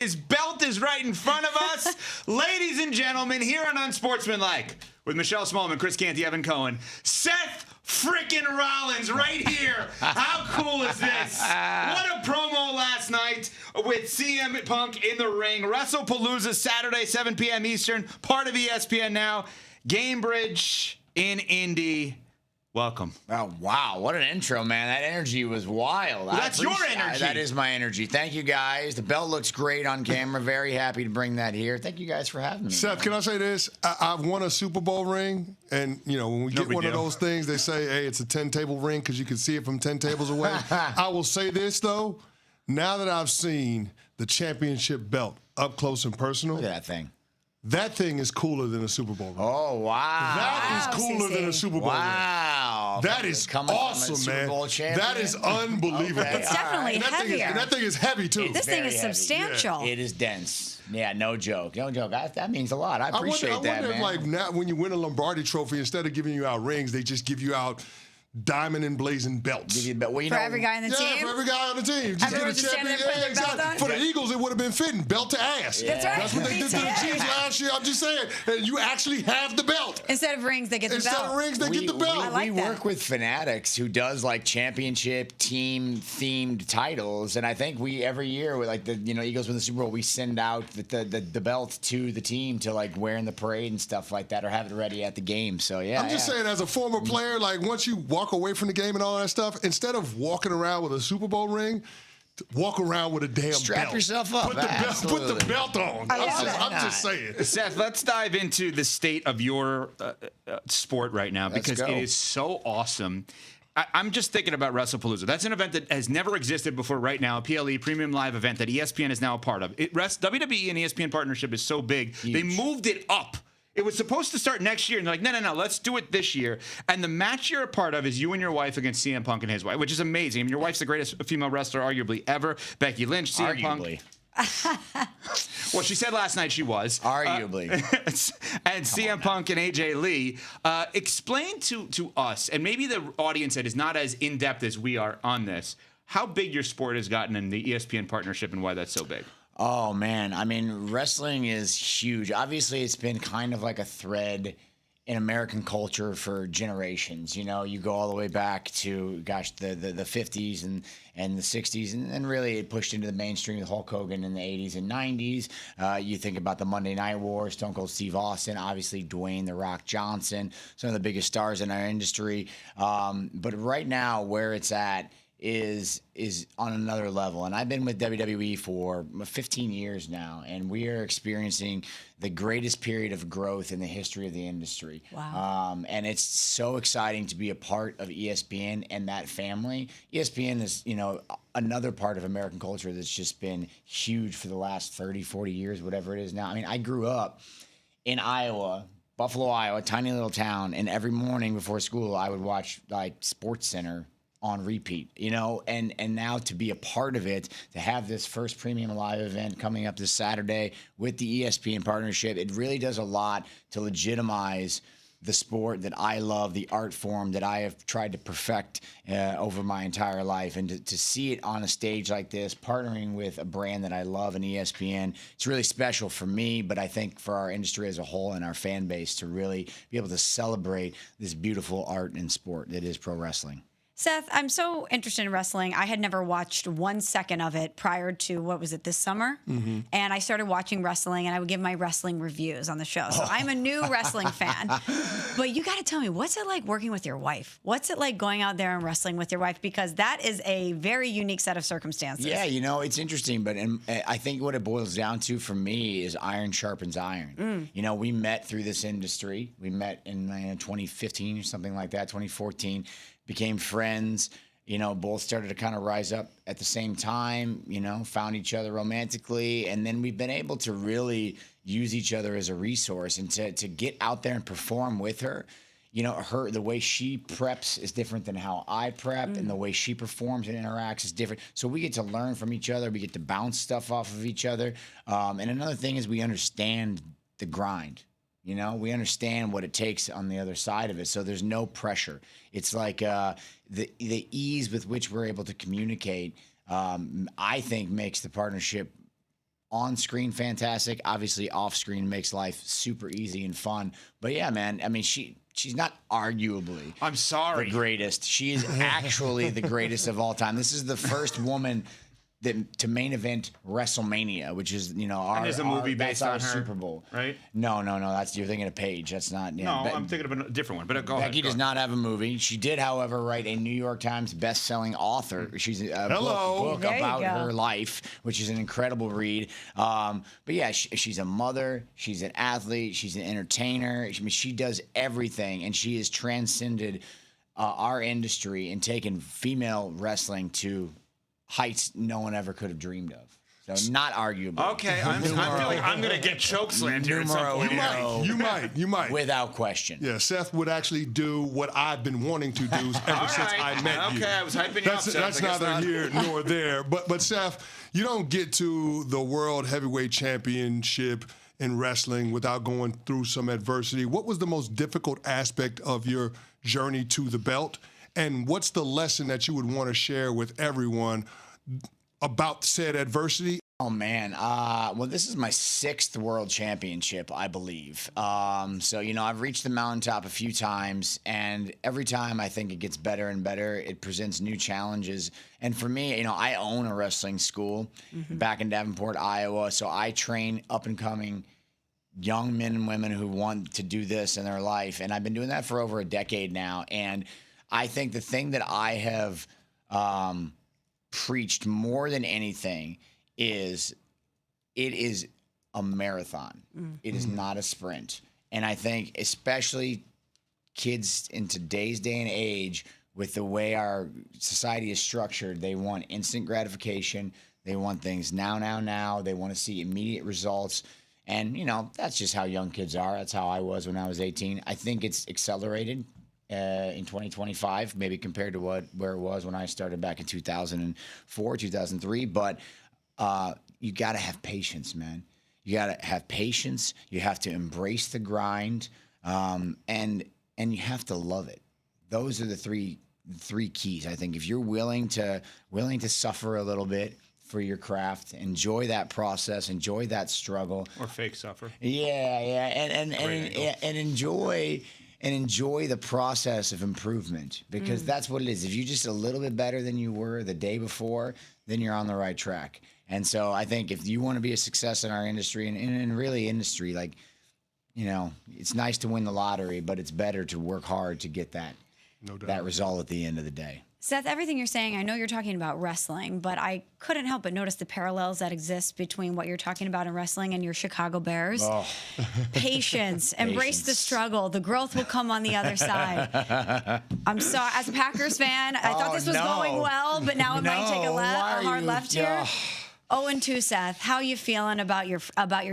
His belt is right in front of us. Ladies and gentlemen, here on Unsportsmanlike, with Michelle Smallmon, Chris Canty, Evan Cohen, Seth freaking Rollins right here. How cool is this? What a promo last night with CM Punk in the ring. Wrestlepalooza Saturday, 7 p.m. Eastern, part of ESPN Now. Gamebridge in Indy. Welcome. Oh, wow. What an intro, man. That energy was wild. Well, that's your energy. That is my energy. Thank you, guys. The belt looks great on camera. Very happy to bring that here. Thank you guys for having me. Seth, can I say this? I've won a Super Bowl ring, and, you know, when we get one of those things, they say, hey, it's a 10-table ring because you can see it from 10 tables away. I will say this, though. Now that I've seen the championship belt up close and personal. Look at that thing. That thing is cooler than a Super Bowl ring. Oh, wow. That is cooler than a Super Bowl ring. Wow. That is awesome, man. That is unbelievable. Okay. It's definitely heavier. And that thing is heavy, too. This thing is substantial. Yeah. It is dense. Yeah, no joke. No joke. That means a lot. I appreciate that, man. I wonder if, like, now when you win a Lombardi trophy, instead of giving you out rings, they just give you out diamond and blazing belts. Well, for every guy on the team? Yeah, for every guy on the team. Just get a champion. Yeah, exactly. For the Eagles, it would have been fitting. Belt to ass. Yeah. That's right. That's what they did to the Chiefs last year. I'm just saying. And you actually have the belt. Instead of rings, they get the belt. Instead of rings, they get the belt. We work with Fanatics, who does like championship team themed titles, and I think we every year with like the Eagles win the Super Bowl, we send out the belt to the team to like wear in the parade and stuff like that, or have it ready at the game. So yeah. I'm just saying, as a former player, like once you walk away from the game and all that stuff, instead of walking around with a Super Bowl ring, walk around with a damn Strap belt. yourself up. Put the belt on. I'm just saying. Seth, let's dive into the state of your sport right now, because it is so awesome. I'm just thinking about Wrestlepalooza. That's an event that has never existed before right now, a PLE, premium live event that ESPN is now a part of. WWE and ESPN partnership is so big, they moved it up. It was supposed to start next year, and they're like, no, let's do it this year. And the match you're a part of is you and your wife against CM Punk and his wife, which is amazing. I mean, your wife's the greatest female wrestler arguably ever. Becky Lynch, CM Punk. Well, she said last night she was. Arguably. And CM Punk and AJ Lee. Explain to us, and maybe the audience that is not as in-depth as we are on this, how big your sport has gotten in the ESPN partnership and why that's so big. Oh, man. I mean, wrestling is huge. Obviously, it's been kind of like a thread in American culture for generations. You know, you go all the way back to, gosh, the 50s and the 60s, and really it pushed into the mainstream with Hulk Hogan in the 80s and 90s. You think about the Monday Night Wars, Stone Cold Steve Austin, obviously Dwayne "The Rock" Johnson, some of the biggest stars in our industry. But right now, where it's at is on another level. And I've been with WWE for 15 years now, and we are experiencing the greatest period of growth in the history of the industry. Wow. And it's so exciting to be a part of ESPN and that family. ESPN is, another part of American culture that's just been huge for the last 30, 40 years, whatever it is now. I mean, I grew up in Iowa, Buffalo, Iowa, tiny little town, and every morning before school I would watch like SportsCenter on repeat, and now to be a part of it, to have this first premium live event coming up this Saturday with the ESPN partnership, it really does a lot to legitimize the sport that I love, the art form that I have tried to perfect over my entire life. And to see it on a stage like this, partnering with a brand that I love in ESPN, it's really special for me, but I think for our industry as a whole and our fan base to really be able to celebrate this beautiful art and sport that is pro wrestling. Seth, I'm so interested in wrestling. I had never watched 1 second of it prior to, this summer? Mm-hmm. And I started watching wrestling, and I would give my wrestling reviews on the show. So I'm a new wrestling fan. But you got to tell me, what's it like working with your wife? What's it like going out there and wrestling with your wife? Because that is a very unique set of circumstances. Yeah, it's interesting. But I think what it boils down to for me is iron sharpens iron. We met through this industry. We met in 2015 or something like that, 2014. Became friends, both started to kind of rise up at the same time, found each other romantically. And then we've been able to really use each other as a resource and to get out there and perform with her. The way she preps is different than how I prep, and the way she performs and interacts is different. So we get to learn from each other. We get to bounce stuff off of each other. And another thing is we understand the grind. We understand what it takes on the other side of it, so there's no pressure. It's like the ease with which we're able to communicate, I think, makes the partnership on screen fantastic. Obviously, off screen makes life super easy and fun. But yeah, man, I mean, she's not arguably the greatest. She is actually the greatest of all time. This is the first woman to main event WrestleMania, which is, you know, our movie based on her Super Bowl, right? No, that's, you're thinking of Paige. That's not. Yeah, no, I'm thinking of a different one. But go ahead. Becky does not have a movie. She did, however, write a New York Times best-selling author. She's a book about her life, which is an incredible read. But yeah, she's a mother. She's an athlete. She's an entertainer. I mean, she does everything, and she has transcended our industry and taken female wrestling to heights no one ever could have dreamed of. So not arguable. Okay, I feel like I'm going to get chokeslammed here at some point. You might. Without question. Yeah, Seth would actually do what I've been wanting to do ever since I met you. Okay, I was hyping you up, Seth. That's neither here nor there. But Seth, you don't get to the World Heavyweight Championship in wrestling without going through some adversity. What was the most difficult aspect of your journey to the belt? And what's the lesson that you would want to share with everyone about said adversity? Oh, man. Well, this is my 6th world championship, I believe. So, you know, I've reached the mountaintop a few times, and every time I think it gets better and better. It presents new challenges. And for me, you know, I own a wrestling school back in Davenport, Iowa. So I train up-and-coming young men and women who want to do this in their life. And I've been doing that for over a decade now. And I think the thing that I have preached more than anything is it is a marathon. It is not a sprint. And I think especially kids in today's day and age, with the way our society is structured, they want instant gratification. They want things now. They want to see immediate results. And, you know, that's just how young kids are. That's how I was when I was 18. I think it's accelerated in 2025, maybe compared to where it was when I started back in 2004, 2003. But you got to have patience, man. You got to have patience. You have to embrace the grind, and you have to love it. Those are the three keys. I think if you're willing to suffer a little bit for your craft, enjoy that process, enjoy that struggle, or fake suffer. Yeah, and enjoy the process of improvement, because that's what it is. If you're just a little bit better than you were the day before, then you're on the right track. And so I think if you want to be a success in our industry and really industry, like, you know, it's nice to win the lottery, but it's better to work hard to get that result at the end of the day. Seth, everything you're saying, I know you're talking about wrestling, but I couldn't help but notice the parallels that exist between what you're talking about in wrestling and your Chicago Bears. Oh. Patience. Embrace the struggle. The growth will come on the other side. I'm sorry. As a Packers fan, I thought this was going well, but now it might take a hard left here. 0-2, Seth. How are you feeling about your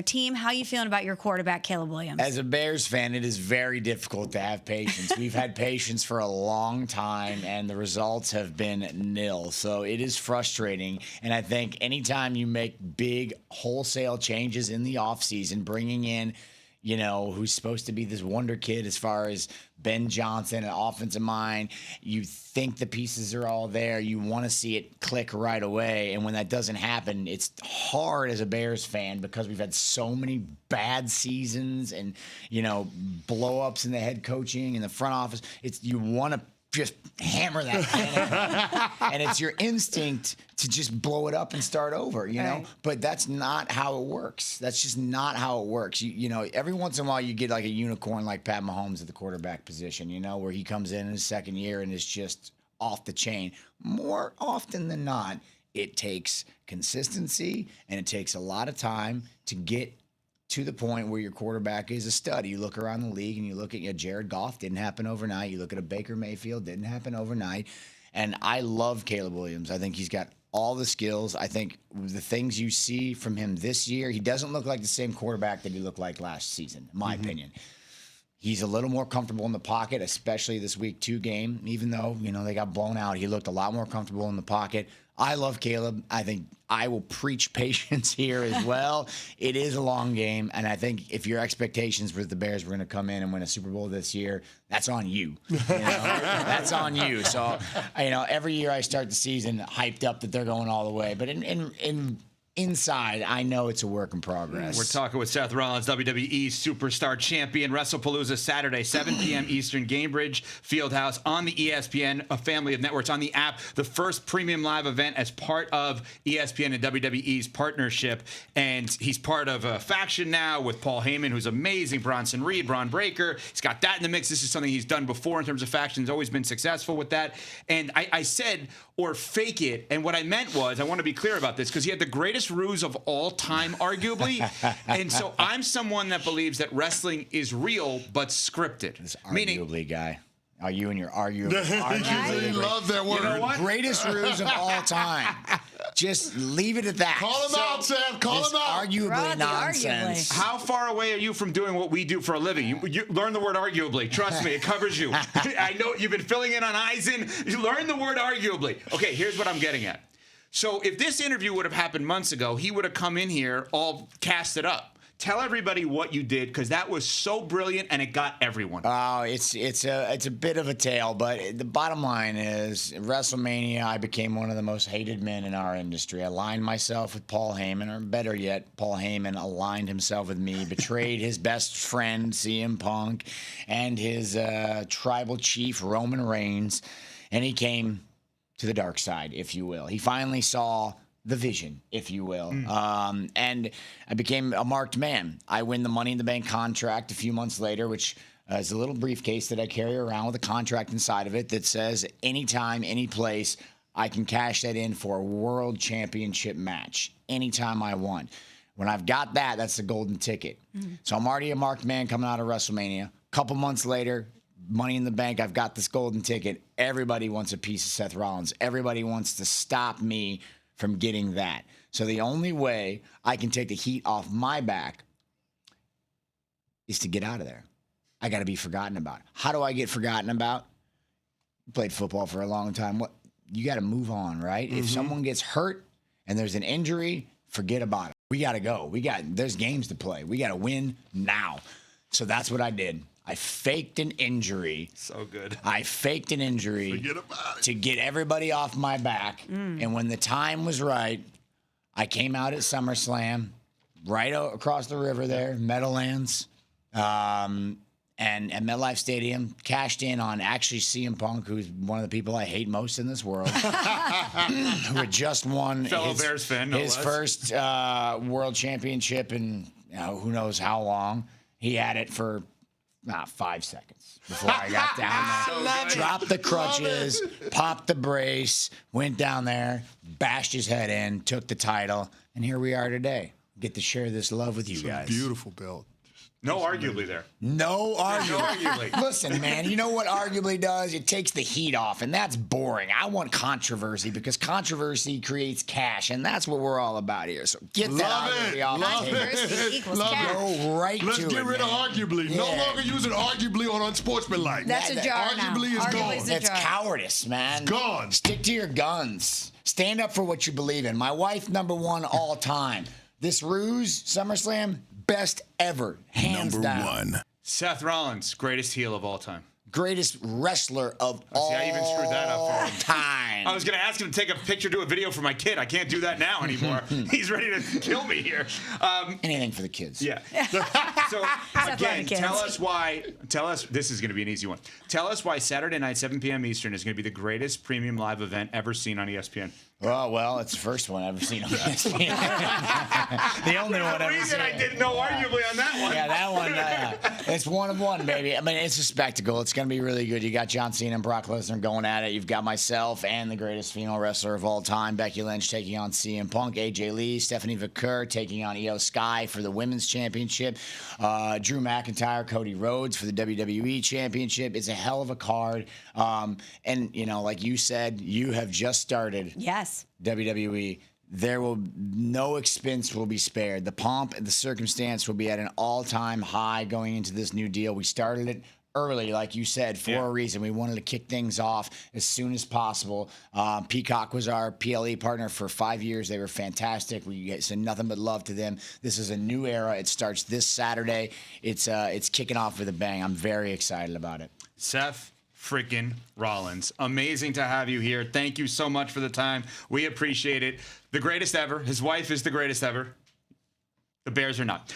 team? How are you feeling about your quarterback, Caleb Williams? As a Bears fan, it is very difficult to have patience. We've had patience for a long time, and the results have been nil. So it is frustrating. And I think anytime you make big wholesale changes in the offseason, bringing in, you know, who's supposed to be this wonder kid as far as Ben Johnson, an offensive mind, you think the pieces are all there. You want to see it click right away. And when that doesn't happen, it's hard as a Bears fan, because we've had so many bad seasons and, you know, blow-ups in the head coaching and the front office. You want to just hammer that and it's your instinct to just blow it up and start over, you know? But that's not how it works. That's just not how it works. You know, every once in a while you get like a unicorn like Pat Mahomes at the quarterback position, you know, where he comes in his second year and is just off the chain. More often than not, it takes consistency and it takes a lot of time to get to the point where your quarterback is a stud. You look around the league and you look at Jared Goff, didn't happen overnight. You look at a Baker Mayfield, didn't happen overnight. And I love Caleb Williams. I think he's got all the skills. I think the things you see from him this year, he doesn't look like the same quarterback that he looked like last season, in my opinion. He's a little more comfortable in the pocket, especially this Week 2 game. Even though, you know, they got blown out, he looked a lot more comfortable in the pocket. I love Caleb. I think I will preach patience here as well. It is a long game, and I think if your expectations were that the Bears were going to come in and win a Super Bowl this year, that's on you. You know? That's on you. So, you know, every year I start the season hyped up that they're going all the way. But in inside, I know it's a work in progress. We're talking with Seth Rollins, WWE Superstar Champion, Wrestlepalooza Saturday, 7 p.m. Eastern, Gainbridge Fieldhouse on the ESPN, a family of networks on the app, the first premium live event as part of ESPN and WWE's partnership. And he's part of a faction now with Paul Heyman, who's amazing, Bronson Reed, Braun Breaker. He's got that in the mix. This is something he's done before in terms of factions, always been successful with that. And I said, or fake it. And what I meant was, I want to be clear about this, because he had the greatest ruse of all time, arguably. And so I'm someone that believes that wrestling is real, but scripted. This arguably guy. Are you and your arguably? You love that word. You know what? Greatest ruse of all time. Just leave it at that. Call him out, Seth. Call him out. Arguably nonsense. How far away are you from doing what we do for a living? You learn the word arguably. Trust me, it covers you. I know you've been filling in on Eisen. You learn the word arguably. Okay, here's what I'm getting at. So if this interview would have happened months ago, he would have come in here all casted up. Tell everybody what you did, because that was so brilliant and it got everyone. Oh, it's a bit of a tale, but the bottom line is, at WrestleMania, I became one of the most hated men in our industry. I aligned myself with Paul Heyman, or better yet, Paul Heyman aligned himself with me, betrayed his best friend, CM Punk, and his tribal chief, Roman Reigns, and he came to the dark side, if you will. He finally saw the vision, if you will. And I became a marked man. I win the Money in the Bank contract a few months later, which is a little briefcase that I carry around with a contract inside of it that says anytime, any place, I can cash that in for a world championship match anytime I want. When I've got that, that's the golden ticket. So I'm already a marked man coming out of WrestleMania. A couple months later, Money in the Bank, I've got this golden ticket. Everybody wants a piece of Seth Rollins. Everybody wants to stop me from getting that. So the only way I can take the heat off my back is to get out of there. I got to be forgotten about. How do I get forgotten about? Played football for a long time. What, you got to move on, right? If someone gets hurt and there's an injury, forget about it. We got to go. There's games to play. We got to win now. So that's what I did. I faked an injury. So good. I faked an injury Forget about it. to get everybody off my back. And when the time was right, I came out at SummerSlam, right across the river there, Meadowlands, and at MetLife Stadium, cashed in on actually CM Punk, who's one of the people I hate most in this world, who had just won Fellow Bears fan, no his less. first world championship in who knows how long. He had it for 5 seconds before I got down there. Dropped the crutches, popped the brace, went down there, bashed his head in, took the title, and here we are today. Get to share this love with you guys. Beautiful belt. No arguably there. No arguably. arguably. Listen, man, you know what arguably does? It takes the heat off, and that's boring. I want controversy, because controversy creates cash, and that's what we're all about here. So get that arguably off the table. Controversy equals Love cash. Go right Let's to get it, rid of man. arguably. No Yeah. longer using arguably on Unsportsmanlike. That's a jar now. Arguably is gone. Arguably's a That's jar. cowardice, man. It's gone. Stick to your guns. Stand up for what you believe in. My wife, #1 all time. This ruse, SummerSlam, best ever. Hands down. Seth Rollins, greatest heel of all time. Greatest wrestler of all I even screwed that up for him. time. I was going to ask him to take a picture, do a video for my kid. I can't do that now anymore. He's ready to kill me here. Anything for the kids. Yeah. So Except again, for the kids. tell us, this is going to be an easy one. Tell us why Saturday night, 7 p.m. Eastern is going to be the greatest premium live event ever seen on ESPN. Oh, well, it's the first one I've ever seen on ESPN. The only one I've The ever reason seen. I didn't know arguably on that one. Yeah, that one, it's one of one, baby. I mean, it's a spectacle. It's going to be really good. You got John Cena and Brock Lesnar going at it. You've got myself and the greatest female wrestler of all time, Becky Lynch, taking on CM Punk, AJ Lee, Stephanie Vaquer taking on Io Sky for the Women's Championship, Drew McIntyre, Cody Rhodes for the WWE Championship. It's a hell of a card. And, you know, like you said, you have just started. Yes. WWE, no expense will be spared. The pomp and the circumstance will be at an all-time high going into this new deal. We started it early, like you said, for a reason. We wanted to kick things off as soon as possible. Peacock was our PLE partner for 5 years. They were fantastic. We said nothing but love to them. This is a new era. It starts this Saturday. It's kicking off with a bang. I'm very excited about it. Seth, freaking Rollins. Amazing to have you here. Thank you so much for the time. We appreciate it. The greatest ever. His wife is the greatest ever. The Bears are not.